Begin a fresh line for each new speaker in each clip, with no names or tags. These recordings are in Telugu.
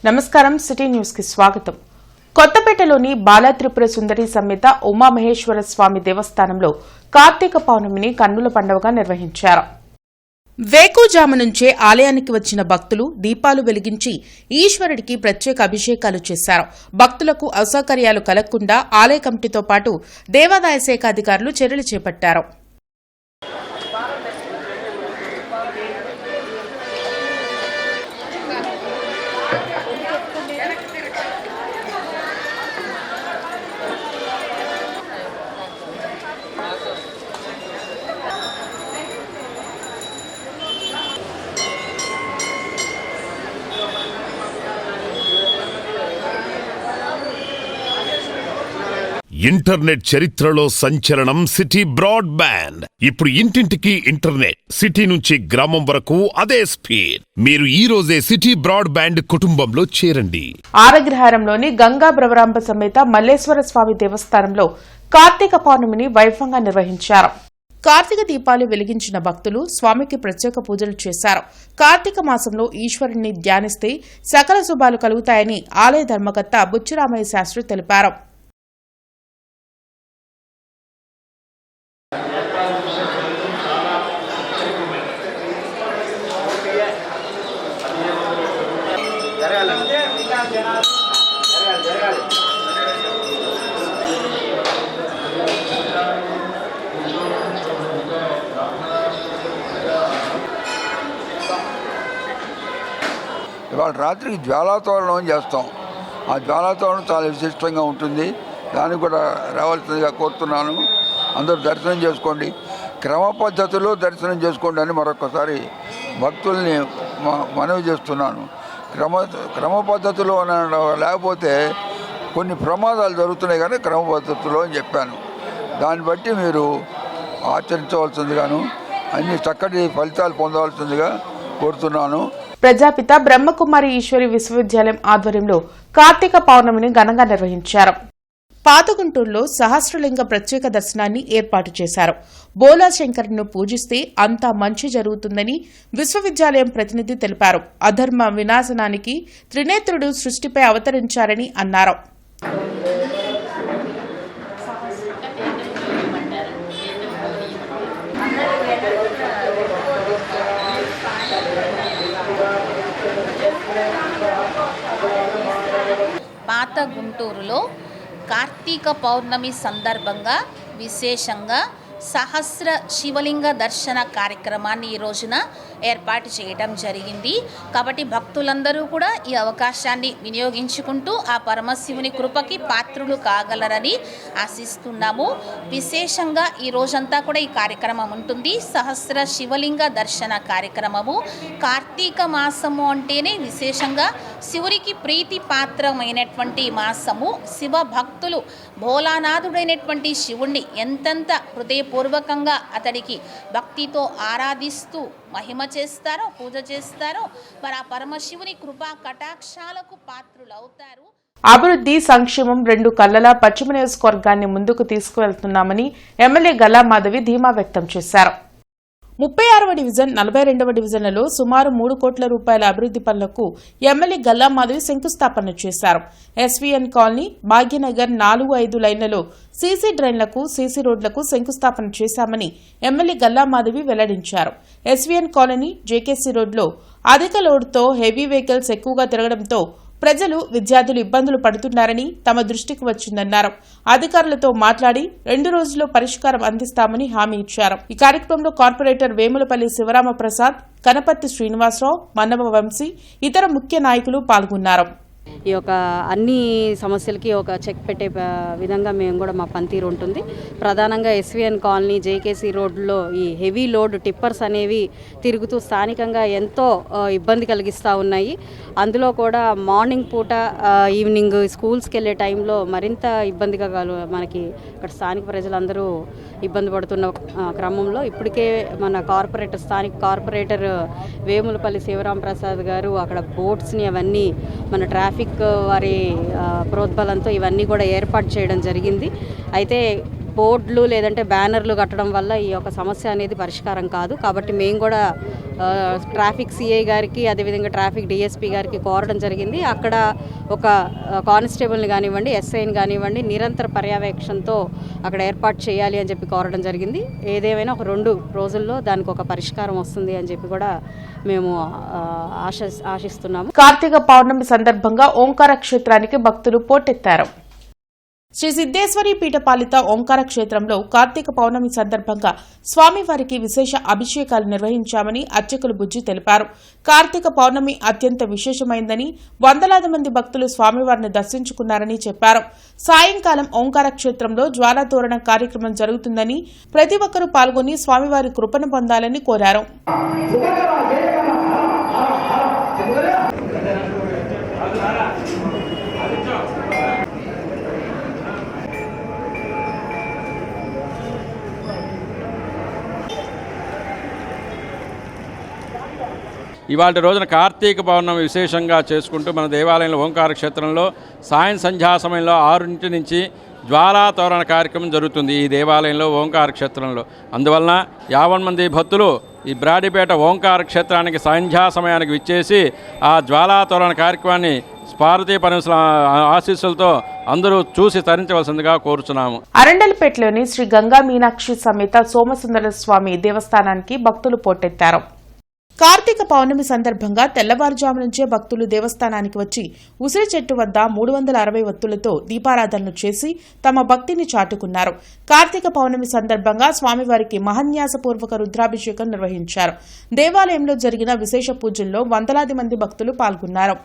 నమస్కారం సిటీ న్యూస్ కి స్వాగతం. కొత్తపేటలోని బాలత్రిపుర సుందరి సమేత ఉమామహేశ్వర స్వామి దేవస్థానంలో కార్తీక పౌర్ణమిని కన్నుల పండుగగా నిర్వహించారు. వేకుజాము నుంచే ఆలయానికి వచ్చిన భక్తులు దీపాలు వెలిగించి ఈశ్వరుడికి ప్రత్యేక అభిషేకాలు చేశారు. భక్తులకు అసౌకర్యాలు కలగకుండా ఆలయ కమిటీతో పాటు దేవాదాయ శాఖ అధికారులు చర్యలు చేపట్టారు.
ఇంటర్నెట్ చరిత్రలో సంచలనం సిటీ బ్రాడ్బ్యాండ్. ఇప్పుడు ఇంటింటికి ఇంటర్నెట్, సిటీ నుంచి గ్రామం వరకు అదే స్పీడ్. మీరు ఈ రోజే సిటీ బ్రాడ్బ్యాండ్ కుటుంబంలో చేరండి.
ఆరగ్రహారంలోని గంగా భ్రవరాంబ సమేత మల్లేశ్వర స్వామి దేవస్థానంలో కార్తీక పౌర్ణమిని వైభవంగా నిర్వహించారు. కార్తీక దీపాలు వెలిగించిన భక్తులు స్వామికి ప్రత్యేక పూజలు చేశారు. కార్తీక మాసంలో ఈశ్వరుణ్ణి ధ్యానిస్తే సకల శుభాలు కలుగుతాయని ఆలయ ధర్మకర్త బుచ్చిరామయ్య శాస్త్రి తెలిపారు.
ఇవాళ రాత్రికి జ్వాలాతోరణం చేస్తాం. ఆ జ్వాలాతోరణం చాలా విశిష్టంగా ఉంటుంది. దానికి కూడా రావాల్సిందిగా కోరుతున్నాను. అందరూ దర్శనం చేసుకోండి, క్రమ పద్ధతిలో దర్శనం చేసుకోండి అని మరొకసారి భక్తుల్ని మనవి చేస్తున్నాను. క్రమ పద్ధతిలో లేకపోతే కొన్ని ప్రమాదాలు జరుగుతున్నాయి, కానీ క్రమ పద్ధతిలో అని చెప్పాను. దాన్ని బట్టి మీరు ఆచరించవలసిందిగాను అన్ని చక్కటి ఫలితాలు పొందవలసిందిగా కోరుతున్నాను.
ప్రజాపిత బ్రహ్మకుమారి ఈశ్వరి విశ్వవిద్యాలయం ఆధ్వర్యంలో కార్తీక పౌర్ణమిని ఘనంగా నిర్వహించారు. పాతగుంటూరులో సహస్రలింగ ప్రత్యేక దర్శనాన్ని ఏర్పాటు చేశారు. బోలా శంకరును పూజిస్తే అంతా మంచి జరుగుతుందని విశ్వవిద్యాలయం ప్రతినిధి తెలిపారు. అధర్మ వినాశనానికి త్రినేత్రుడు సృష్టిపై అవతరించారని అన్నారు.
పాత గుంటూరులో కార్తీక పౌర్ణమి సందర్భంగా విశేషంగా సహస్ర శివలింగ దర్శన కార్యక్రమాన్ని ఈ రోజున ఏర్పాటు చేయడం జరిగింది. కాబట్టి భక్తులందరూ కూడా ఈ అవకాశాన్ని వినియోగించుకుంటూ ఆ పరమశివుని కృపకి పాత్రులు కాగలరని ఆశిస్తున్నాము. విశేషంగా ఈ రోజంతా కూడా ఈ కార్యక్రమం ఉంటుంది. సహస్ర శివలింగ దర్శన కార్యక్రమము. కార్తీక మాసము అంటేనే విశేషంగా శివునికి ప్రీతి పాత్రమైనటువంటి మాసము. శివ భక్తులు భోలానాథుడైనటువంటి శివుణ్ణి ఎంతెంత హృదయపూర్వకంగా అతడికి భక్తితో ఆరాధిస్తూ మహిమ చేస్తారో, పూజ చేస్తారో, మరి ఆ పరమశివుని కృపా కటాక్షాలకు పాత్రులవుతారు.
అభివృద్ధి, సంక్షేమం రెండు కళ్లలా పశ్చిమ నియోజకవర్గాన్ని ముందుకు తీసుకువెళ్తున్నామని ఎమ్మెల్యే గల్లా మాధవి ధీమా వ్యక్తం చేశారు. 36వ డివిజన్, 42వ డివిజన్లలో సుమారు 3 కోట్ల రూపాయల అభివృద్ది పనులకు ఎమ్మెల్యే గల్లా మాధవి శంకుస్థాపన చేశారు. ఎస్వీఎన్ కాలనీ, భాగ్యనగర్ 4-5 లైన్లలో సీసీ డ్రైన్లకు, సీసీ రోడ్లకు శంకుస్థాపన చేశామని ఎమ్మెల్యే గల్లా మాధవి వెల్లడించారు. ఎస్వీఎన్ కాలనీ, జేకేసీ రోడ్లో అధిక లోడ్తో హెవీ వెహికల్స్ ఎక్కువగా తిరగడంతో ప్రజలు, విద్యార్థులు ఇబ్బందులు పడుతున్నారని తమ దృష్టికి వచ్చిందన్నారు. అధికారులతో మాట్లాడి 2 రోజుల్లో పరిష్కారం అందిస్తామని హామీ ఇచ్చారు. ఈ కార్యక్రమంలో కార్పొరేటర్ వేములపల్లి శివరామప్రసాద్, కనపర్తి శ్రీనివాసరావు, మన్నవ వంశీ, ఇతర ముఖ్య నాయకులు పాల్గొన్నారు.
ఈ యొక్క అన్ని సమస్యలకి ఒక చెక్ పెట్టే విధంగా మేము కూడా మా పనితీరు ఉంటుంది. ప్రధానంగా ఎస్వీఎన్ కాలనీ, జేకేసీ రోడ్లో ఈ హెవీ లోడ్ టిప్పర్స్ అనేవి తిరుగుతూ స్థానికంగా ఎంతో ఇబ్బంది కలిగిస్తూ ఉన్నాయి. అందులో కూడా మార్నింగ్ పూట, ఈవినింగ్ స్కూల్స్కి వెళ్ళే టైంలో మరింత ఇబ్బందిగా మనకి ఇక్కడ స్థానిక ప్రజలందరూ ఇబ్బంది పడుతున్న క్రమంలో ఇప్పటికే మన స్థానిక కార్పొరేటర్ వేములపల్లి శివరామప్రసాద్ గారు అక్కడ బోట్స్ని అవన్నీ మన ట్రాఫిక్ వారి ప్రోద్బలంతో ఇవన్నీ కూడా ఏర్పాటు చేయడం జరిగింది. అయితే బోర్డులు లేదంటే బ్యానర్లు కట్టడం వల్ల ఈ యొక్క సమస్య అనేది పరిష్కారం కాదు. కాబట్టి మేము కూడా ట్రాఫిక్ సిఐ గారికి అదేవిధంగా ట్రాఫిక్ డిఎస్పీ గారికి కోరడం జరిగింది. అక్కడ ఒక కానిస్టేబుల్ని కానివ్వండి, ఎస్ఐని కానివ్వండి, నిరంతర పర్యవేక్షణతో అక్కడ ఏర్పాటు చేయాలి అని చెప్పి కోరడం జరిగింది. ఏదేమైనా ఒక 2 రోజుల్లో దానికి ఒక పరిష్కారం వస్తుంది అని చెప్పి కూడా మేము ఆశిస్తున్నాము.
కార్తీక పౌర్ణమి సందర్భంగా ఓంకార క్షేత్రానికి భక్తులు పోటెత్తారు. శ్రీ సిద్ధేశ్వరి పీఠపాలిత ఓంకార క్షేత్రంలో కార్తీక పౌర్ణమి సందర్భంగా స్వామివారికి విశేష అభిషేకాలు నిర్వహించామని అర్చకులు బుజ్జి తెలిపారు. కార్తీక పౌర్ణమి అత్యంత విశేషమైందని, వందలాది మంది భక్తులు స్వామివారిని దర్శించుకున్నారని చెప్పారు. సాయంకాలం ఓంకార క్షేత్రంలో జ్వాలాతోరణ కార్యక్రమం జరుగుతుందని, ప్రతి ఒక్కరూ పాల్గొని స్వామివారి కృపను పొందాలని కోరారు.
ఇవాళ రోజున కార్తీక పౌర్ణమి విశేషంగా చేసుకుంటూ మన దేవాలయంలో ఓంకార క్షేత్రంలో సాయం సంధ్యా సమయంలో 6 నుంచి జ్వాలాతోరణ కార్యక్రమం జరుగుతుంది ఈ దేవాలయంలో ఓంకార క్షేత్రంలో. అందువలన 50 మంది భక్తులు ఈ బ్రాడిపేట ఓంకార క్షేత్రానికి సంధ్యా సమయానికి విచ్చేసి ఆ జ్వాలాతోరణ కార్యక్రమాన్ని పార్వతీ పరమేశ్వర ఆశీస్సులతో అందరూ చూసి తరించవలసిందిగా కోరుచున్నాము.
అరండల్పేటలోని శ్రీ గంగా మీనాక్షి సమేత సోమసుందర స్వామి దేవస్థానానికి భక్తులు పోటెత్తారు. కార్తీక పౌర్ణమి సందర్భంగా తెల్లవారుజాము నుంచే భక్తులు దేవస్థానానికి వచ్చి ఉసిరి చెట్టు వద్ద 360 వత్తులతో దీపారాధనలు చేసి తమ భక్తిని చాటుకున్నారు. కార్తీక పౌర్ణమి సందర్భంగా స్వామివారికి మహాన్యాసపూర్వక రుద్రాభిషేకం నిర్వహించారు. దేవాలయంలో జరిగిన విశేష పూజల్లో వందలాది మంది భక్తులు పాల్గొన్నారు.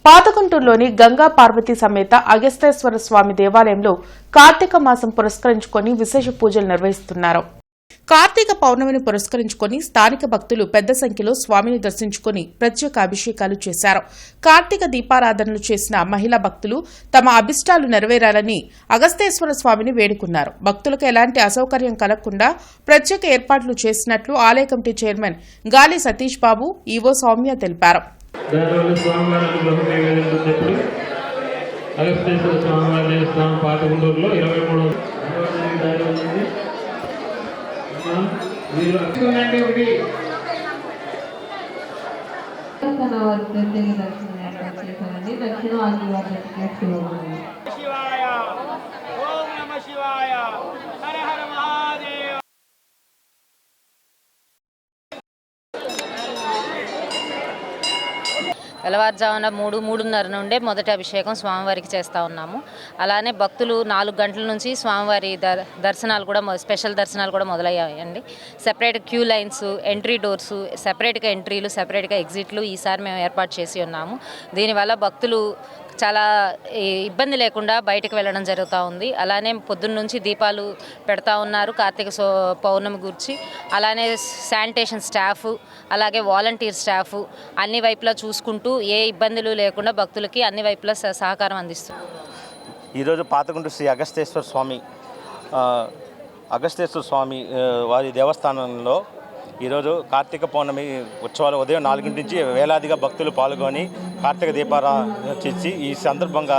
పాతగుంటూరులోని గంగా పార్వతీ సమేత అగస్తేశ్వర స్వామి దేవాలయంలో కార్తీక మాసం పురస్కరించుకొని విశేష పూజలు నిర్వహిస్తున్నారు. కార్తీక పౌర్ణమిని పురస్కరించుకొని స్థానిక భక్తులు పెద్ద సంఖ్యలో స్వామిని దర్శించుకుని ప్రత్యేక అభిషేకాలు చేశారు. కార్తీక దీపారాధనలు చేసిన మహిళా భక్తులు తమ అభిష్టాలు నెరవేరాలని అగస్తేశ్వర స్వామిని వేడుకున్నారు. భక్తులకు ఎలాంటి అసౌకర్యం కలగకుండా ప్రత్యేక ఏర్పాట్లు చేసినట్లు ఆలయ కమిటీ చైర్మన్ గాలి సతీష్ బాబు, ఈవో సౌమ్య తెలిపారు.
దానివల్ల స్వామివారి అనుగ్రహం ఏ విధంగా ఉన్నప్పుడు అగస్తేశ్వర స్వామివారి దేవస్థానం పాతగుంటూరులో 23వ దారి ఉంది. మీరు అక్షరండి ఒకటి
దక్షిణ శివాయ ఓం నమః శివాయ హర హర మహాదేవ.
తెల్లవారుజామున 3:30 నుండే మొదటి అభిషేకం స్వామివారికి చేస్తూ ఉన్నాము. అలానే భక్తులు 4 గంటల నుంచి స్వామివారి దర్శనాలు కూడా స్పెషల్ దర్శనాలు కూడా మొదలయ్యాయండి. Separate queue lines, entry doors, సెపరేట్గా ఎంట్రీలు, సెపరేట్గా ఎగ్జిట్లు ఈసారి మేము ఏర్పాటు చేసి ఉన్నాము. దీనివల్ల భక్తులు చాలా ఇబ్బంది లేకుండా బయటకు వెళ్ళడం జరుగుతూ ఉంది. అలానే పొద్దున్న నుంచి దీపాలు పెడతా ఉన్నారు కార్తీక పౌర్ణమి గురించి. అలానే శానిటేషన్ స్టాఫ్, అలాగే వాలంటీర్ స్టాఫ్ అన్ని వైపులా చూసుకుంటూ ఏ ఇబ్బందులు లేకుండా భక్తులకి అన్ని వైపులా సహకారం అందిస్తుంది.
ఈరోజు పాతగుంటూరు శ్రీ అగస్తేశ్వర స్వామి వారి దేవస్థానంలో ఈరోజు కార్తీక పౌర్ణమి ఉత్సవాలు ఉదయం 4 నుంచి వేలాదిగా భక్తులు పాల్గొని కార్తీక దీపారాధన చేసి ఈ సందర్భంగా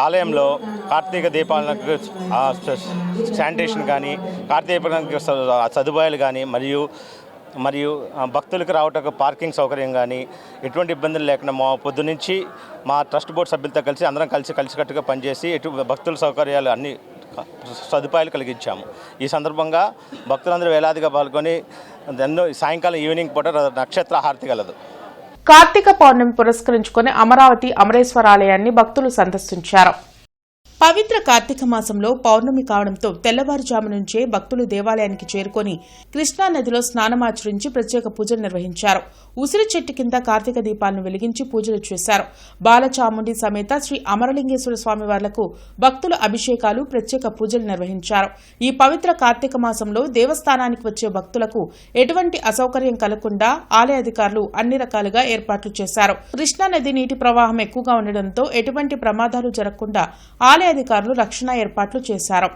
ఆలయంలో కార్తీక దీపాలకు శానిటేషన్ కానీ కార్తీక సదుపాయాలు కానీ మరియు భక్తులకు రావటకు పార్కింగ్ సౌకర్యం కానీ ఎటువంటి ఇబ్బందులు లేకుండా పొద్దునుంచి మా ట్రస్ట్ బోర్డు సభ్యులతో కలిసి అందరం కలిసికట్టుగా పనిచేసి భక్తుల సౌకర్యాలు అన్ని సదుపాయాలు కలిగించాము. ఈ సందర్భంగా భక్తులందరూ వేలాదిగా పాల్గొని సాయంకాలం ఈవినింగ్ పూట నక్షత్ర హారతి కలదు.
కార్తీక పౌర్ణమి పురస్కరించుకుని అమరావతి అమరేశ్వర ఆలయాన్ని భక్తులు సందర్శించారు. పవిత్ర కార్తీక మాసంలో పౌర్ణమి కావడంతో తెల్లవారుజాము నుంచే భక్తులు దేవాలయానికి చేరుకొని కృష్ణానదిలో స్నానమాచరించి ప్రత్యేక పూజలు నిర్వహించారు. ఉసిరి చెట్టు కింద కార్తీక దీపాలను వెలిగించి పూజలు చేశారు. బాలచాముండి సమేత శ్రీ అమరలింగేశ్వర స్వామి వార్లకు భక్తులు అభిషేకాలు, ప్రత్యేక పూజలు నిర్వహించారు. ఈ పవిత్ర కార్తీక మాసంలో దేవస్థానానికి వచ్చే భక్తులకు ఎటువంటి అసౌకర్యం కలగకుండా ఆలయ అధికారులు అన్ని రకాలుగా ఏర్పాట్లు చేశారు. కృష్ణానది నీటి ప్రవాహం ఎక్కువగా ఉండడంతో ఎటువంటి ప్రమాదాలు జరగకుండా ఆలయ అధికారులు రక్షణ ఏర్పాట్లు చేశారు.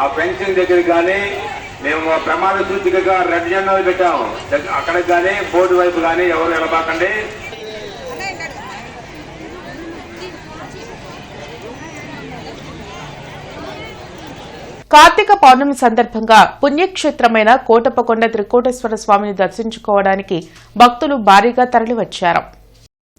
ఆ ఫెన్సింగ్ దగ్గర కానీ మేము ప్రమాద సూచికగా రెడ్ జెండాలు పెట్టాము. అక్కడికి కానీ బోర్డు వైపు కానీ ఎవరు వెళ్ళబాకండి.
కార్తీక పౌర్ణమి సందర్భంగా పుణ్యక్షేత్రమైన కోటప్పకొండ త్రికోటేశ్వర స్వామిని దర్శించుకోవడానికి భక్తులు భారీగా తరలివచ్చారు.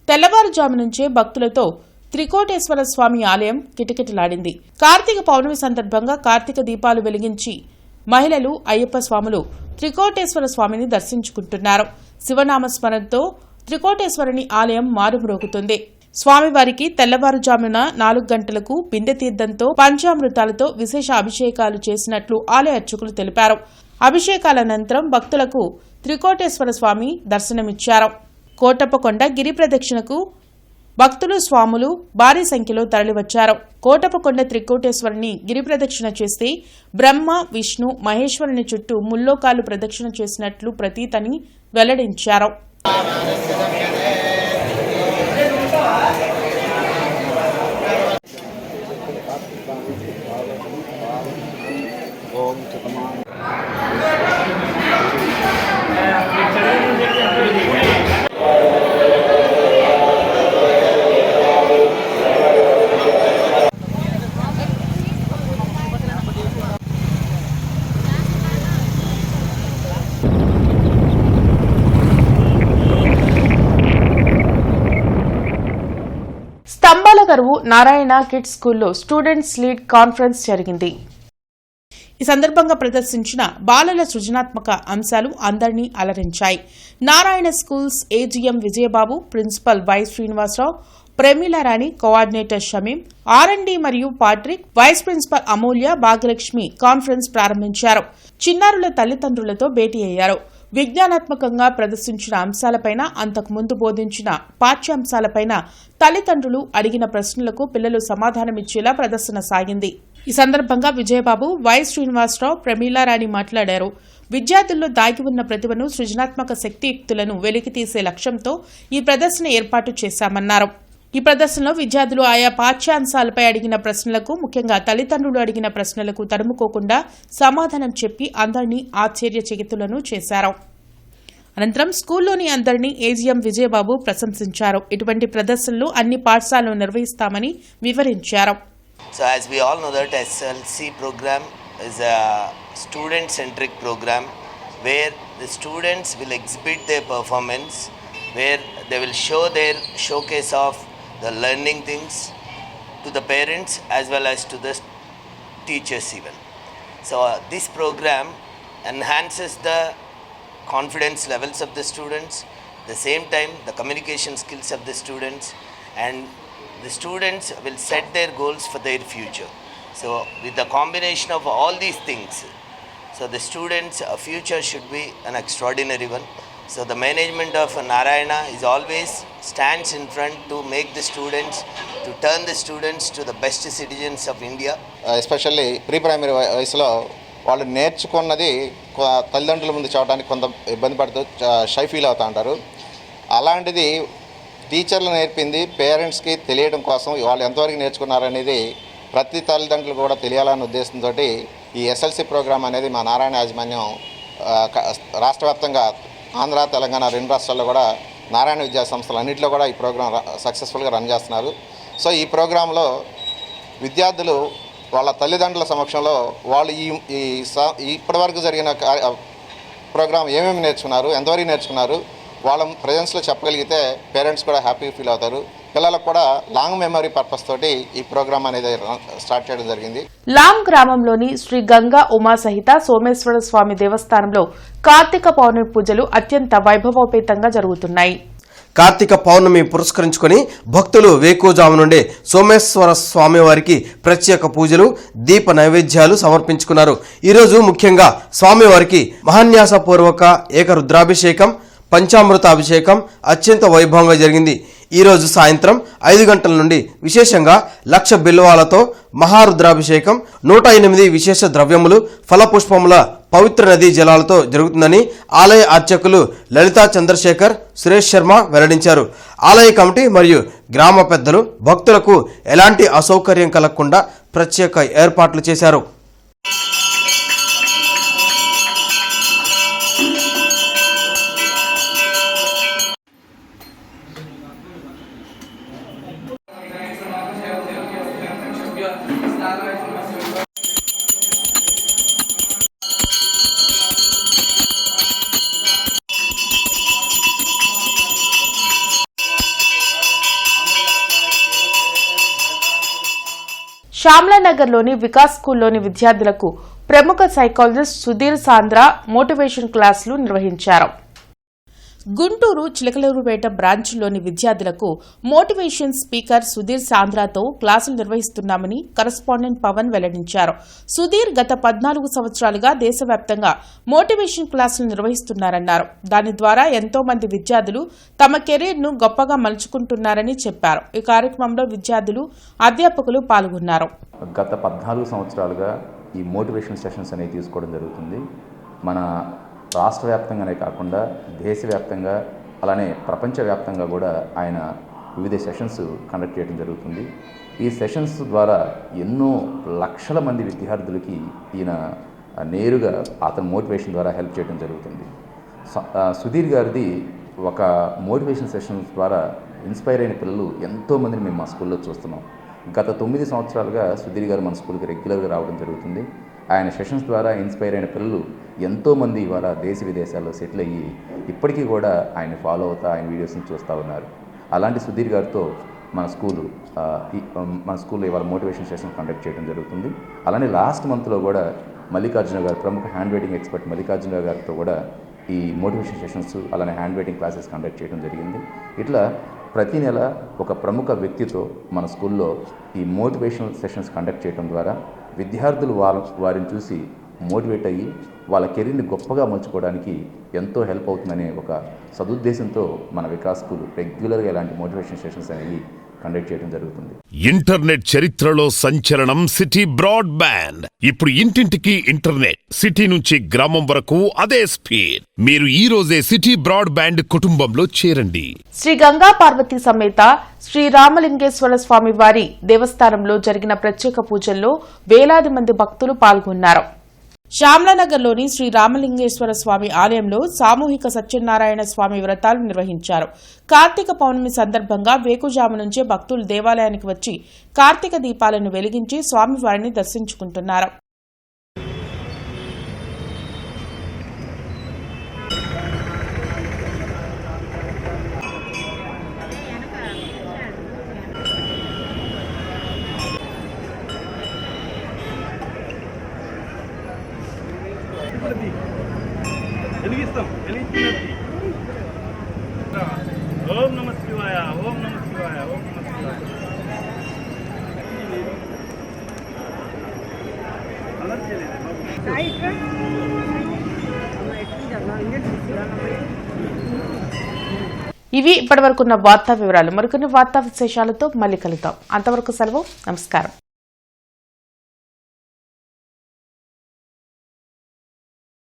తెల్లవారుజాము నుంచే భక్తులతో త్రికోటేశ్వర స్వామి ఆలయం కిటకిటలాడింది. కార్తీక పౌర్ణమి సందర్భంగా కార్తీక దీపాలు వెలిగించి మహిళలు, అయ్యప్ప స్వాములు త్రికోటేశ్వర స్వామిని దర్శించుకుంటున్నారు. శివనామస్మరణతో త్రికోటేశ్వరుని ఆలయం మారుమ్రోగుతుంది. స్వామివారికి తెల్లవారుజామున 4 గంటలకు బిందె తీర్థంతో పంచామృతాలతో విశేష అభిషేకాలు చేసినట్లు ఆలయ అర్చకులు తెలిపారు. అభిషేకాల అనంతరం భక్తులకు త్రికోటేశ్వర స్వామి దర్శనమిచ్చారు. కోటప్పకొండ గిరి ప్రదక్షిణకు భక్తులు, స్వాములు భారీ సంఖ్యలో తరలివచ్చారు. కోటప్పకొండ త్రికోటేశ్వరుని గిరి ప్రదక్షిణ చేస్తే బ్రహ్మ, విష్ణు, మహేశ్వరుని చుట్టూ ముల్లోకాలు ప్రదక్షిణ చేసినట్లు ప్రతీతని వెల్లడించారు. స్తంభాల కరువు నారాయణ కిడ్స్ స్కూల్లో స్టూడెంట్స్ లీడ్ కాన్ఫరెన్స్ జరిగింది. ఈ సందర్భంగా ప్రదర్శించిన బాలల సృజనాత్మక అంశాలు అందరినీ అలరించాయి. Narayana schools AGM Vijayababu, principal Y Srinivasarao, Premilarani, coordinator Shamim, RMD మరియు Patrick, vice principal Amulya, Bhagyalakshmi conference ప్రారంభించారు. చిన్నారుల తల్లిదండ్రులతో భేటీ అయ్యారు. విజ్ఞానాత్మకంగా ప్రదర్శించిన అంశాలపైన, అంతకుముందు బోధించిన పాఠ్యాంశాలపైన తల్లిదండ్రులు అడిగిన ప్రశ్నలకు పిల్లలు సమాధానమిచ్చేలా ప్రదర్శన సాగింది. ఈ సందర్భంగా విజయబాబు, వై శ్రీనివాసరావు, ప్రమీలారాణి మాట్లాడారు. విద్యార్థుల్లో దాగి ఉన్న ప్రతిభను, సృజనాత్మక శక్తియుక్తులను వెలికితీసే లక్ష్యంతో ఈ ప్రదర్శన ఏర్పాటు చేశామన్నారు. ఈ ప్రదర్శనలో విద్యార్థులు ఆయా పాఠ్యాంశాలపై అడిగిన ప్రశ్నలకు, ముఖ్యంగా తల్లిదండ్రులు అడిగిన ప్రశ్నలకు తడుముకోకుండా సమాధానం చెప్పి అందరినీ ఆశ్చర్యచకితులను చేశారు. అనంతరం స్కూల్లోని అందరినీ ఏజీఎం విజయబాబు ప్రశంసించారు. ఇటువంటి ప్రదర్శనలు అన్ని పాఠశాలలో నిర్వహిస్తామని వివరించారు.
So as we all know that SLC program is a student-centric program where the students will exhibit their performance, where they will show their showcase of the learning things to the parents as well as to the teachers even. So this program enhances the confidence levels of the students, at the same time the communication skills of the students, and the students will set their goals for their future. So with the combination of all these things, so the students' future should be an extraordinary one. So the management of Narayana is always stands in front to make the students, to turn the students to the best citizens of India.
Especially pre-primary వయసులో వాళ్ళు నేర్చుకున్నది తల్లిదండ్రుల ముందు చెప్పడానికి కొంత ఇబ్బంది పడుతూ షై ఫీల్ అవుతూ ఉంటారు. అలాంటిది టీచర్లు నేర్పింది పేరెంట్స్కి తెలియడం కోసం వాళ్ళు ఎంతవరకు నేర్చుకున్నారనేది ప్రతి తల్లిదండ్రులు కూడా తెలియాలనే ఉద్దేశంతో ఈ ఎస్ఎల్సి ప్రోగ్రాం అనేది మా నారాయణ యాజమాన్యం రాష్ట్ర వ్యాప్తంగా ఆంధ్ర, తెలంగాణ 2 రాష్ట్రాల్లో కూడా నారాయణ విద్యా సంస్థలు అన్నింటిలో కూడా ఈ ప్రోగ్రాం సక్సెస్ఫుల్గా రన్ చేస్తున్నారు. సో ఈ ప్రోగ్రాంలో విద్యార్థులు వాళ్ళ తల్లిదండ్రుల సమక్షంలో వాళ్ళు ఇప్పటివరకు జరిగిన ప్రోగ్రాం ఏమేమి నేర్చుకున్నారు, ఎంతవరకు నేర్చుకున్నారు, వాళ్ళ ప్రజెన్స్లో చెప్పగలిగితే పేరెంట్స్ కూడా హ్యాపీగా ఫీల్ అవుతారు. పిల్లలకు కూడా లాంగ్ మెమరీ పర్పస్ తోటి ఈ ప్రోగ్రామ్ అనేది స్టార్ట్ చేయడం జరిగింది.
లాం గ్రామంలోని శ్రీ గంగా ఉమా సహిత సోమేశ్వర స్వామి దేవస్థానంలో కార్తీక పౌర్ణమి పూజలు అత్యంత వైభవోపేతంగా జరుగుతున్నాయి.
కార్తీక పౌర్ణమి పురస్కరించుకొని భక్తులు వేకువజాము నుండే సోమేశ్వర స్వామివారికి ప్రత్యేక పూజలు, దీప నైవేద్యాలు సమర్పించుకున్నారు. ఈరోజు ముఖ్యంగా స్వామివారికి మహాన్యాసపూర్వక ఏకరుద్రాభిషేకం, పంచామృత అభిషేకం అత్యంత వైభవంగా జరిగింది. ఈరోజు సాయంత్రం 5 గంటల నుండి విశేషంగా 1,00,000 బిల్వాలతో మహారుద్రాభిషేకం, 108 విశేష ద్రవ్యములు, ఫలపుష్పముల పవిత్ర నదీ జలాలతో జరుగుతుందని ఆలయ అర్చకులు లలితా చంద్రశేఖర్, సురేష్ శర్మ వెల్లడించారు. ఆలయ కమిటీ మరియు గ్రామ పెద్దలు భక్తులకు ఎలాంటి అసౌకర్యం కలగకుండా ప్రత్యేక ఏర్పాట్లు చేశారు.
శ్యామ్లానగర్లోని వికాస్ స్కూల్లోని విద్యార్థులకు ప్రముఖ సైకాలజిస్ట్ సుధీర్ సాంద్రా మోటివేషన్ క్లాసులు నిర్వహించారు. గుంటూరు చిలకలూరుపేట బ్రాంచ్లోని విద్యార్థులకు మోటివేషన్ స్పీకర్ సుధీర్ సాంద్రాతో క్లాసులు నిర్వహిస్తున్నామని కరస్పాండెంట్ పవన్ వెల్లడించారు. సుధీర్ గత 14 సంవత్సరాలుగా దేశవ్యాప్తంగా మోటివేషన్ క్లాసులు నిర్వహిస్తున్నారన్నారు. దాని ద్వారా ఎంతో మంది విద్యార్థులు తమ కెరీర్ను గొప్పగా మలుచుకుంటున్నారని చెప్పారు. ఈ కార్యక్రమంలో విద్యార్థులు, అధ్యాపకులు పాల్గొన్నారు.
గత 14 సంవత్సరాలుగా ఈ మోటివేషన్ సెషన్స్ అనేవి తీసుకోవడం జరుగుతుంది. మన రాష్ట్ర వ్యాప్తంగానే కాకుండా దేశవ్యాప్తంగా అలానే ప్రపంచవ్యాప్తంగా కూడా ఆయన వివిధ సెషన్స్ కండక్ట్ చేయడం జరుగుతుంది. ఈ సెషన్స్ ద్వారా ఎన్నో లక్షల మంది విద్యార్థులకి ఈయన నేరుగా అతని మోటివేషన్ ద్వారా హెల్ప్ చేయడం జరుగుతుంది. సుధీర్ గారిది ఒక మోటివేషన్ సెషన్స్ ద్వారా ఇన్స్పైర్ అయిన పిల్లలు ఎంతోమందిని మేము మా స్కూల్లో చూస్తున్నాం. గత 9 సంవత్సరాలుగా సుధీర్ గారు మన స్కూల్కి రెగ్యులర్గా రావడం జరుగుతుంది. ఆయన సెషన్స్ ద్వారా ఇన్స్పైర్ అయిన పిల్లలు ఎంతోమంది ఇవాళ దేశ విదేశాల్లో సెటిల్ అయ్యి ఇప్పటికీ కూడా ఆయన ఫాలో అవుతా ఆయన వీడియోస్ని చూస్తూ ఉన్నారు. అలాంటి సుధీర్ గారితో మన స్కూల్లో ఇవాళ మోటివేషన్ సెషన్ కండక్ట్ చేయడం జరుగుతుంది. అలానే లాస్ట్ మంత్లో కూడా మల్లికార్జున గారు, ప్రముఖ హ్యాండ్ రైటింగ్ ఎక్స్పర్ట్ మల్లికార్జున గారితో కూడా ఈ మోటివేషన్ సెషన్స్ అలానే హ్యాండ్ రైటింగ్ క్లాసెస్ కండక్ట్ చేయడం జరిగింది. ఇట్లా ప్రతి నెల ఒక ప్రముఖ వ్యక్తితో మన స్కూల్లో ఈ మోటివేషనల్ సెషన్స్ కండక్ట్ చేయడం ద్వారా విద్యార్థులు వారిని చూసి మోటివేట్ అయ్యి వాళ్ళ కెరీర్ని గొప్పగా మలుచుకోవడానికి ఎంతో హెల్ప్ అవుతుందనే ఒక సదుద్దేశంతో మన వికాస్ స్కూల్ రెగ్యులర్గా ఇలాంటి మోటివేషన్ సెషన్స్ అనేవి కండక్ట్ చేయడం జరుగుతుంది.
ఇంటర్నెట్ చరిత్రలో సంచలనం సిటీ బ్రాడ్బ్యాండ్. ఇప్పుడు ఇంటింటికి ఇంటర్నెట్, సిటీ నుంచి గ్రామం వరకు అదే స్పీడ్. మీరు ఈ రోజే సిటీ బ్రాడ్బ్యాండ్ కుటుంబంలో చేరండి.
శ్రీ గంగా పార్వతి సమేత శ్రీ రామలింగేశ్వర స్వామి వారి దేవస్థానంలో జరిగిన ప్రత్యేక పూజల్లో వేలాది మంది భక్తులు పాల్గొన్నారు. శ్యామ్లానగర్లోని శ్రీ రామలింగేశ్వర స్వామి ఆలయంలో సామూహిక సత్యనారాయణ స్వామి వ్రతాలు నిర్వహించారు. కార్తీక పౌర్ణమి సందర్భంగా వేకుజాము నుంచే భక్తులు దేవాలయానికి వచ్చి కార్తీక దీపాలను వెలిగించి స్వామివారిని దర్శించుకుంటున్నారు.
ఓం నమః శివాయ, ఓం నమః శివాయ, ఓం నమః శివాయ.
ఇవి ఇప్పటివరకున్న వార్తా వివరాలు. మరికొన్ని వార్తా విశేషాలతో మళ్ళీ కలుద్దాం. అంతవరకు సెలవు. నమస్కారం.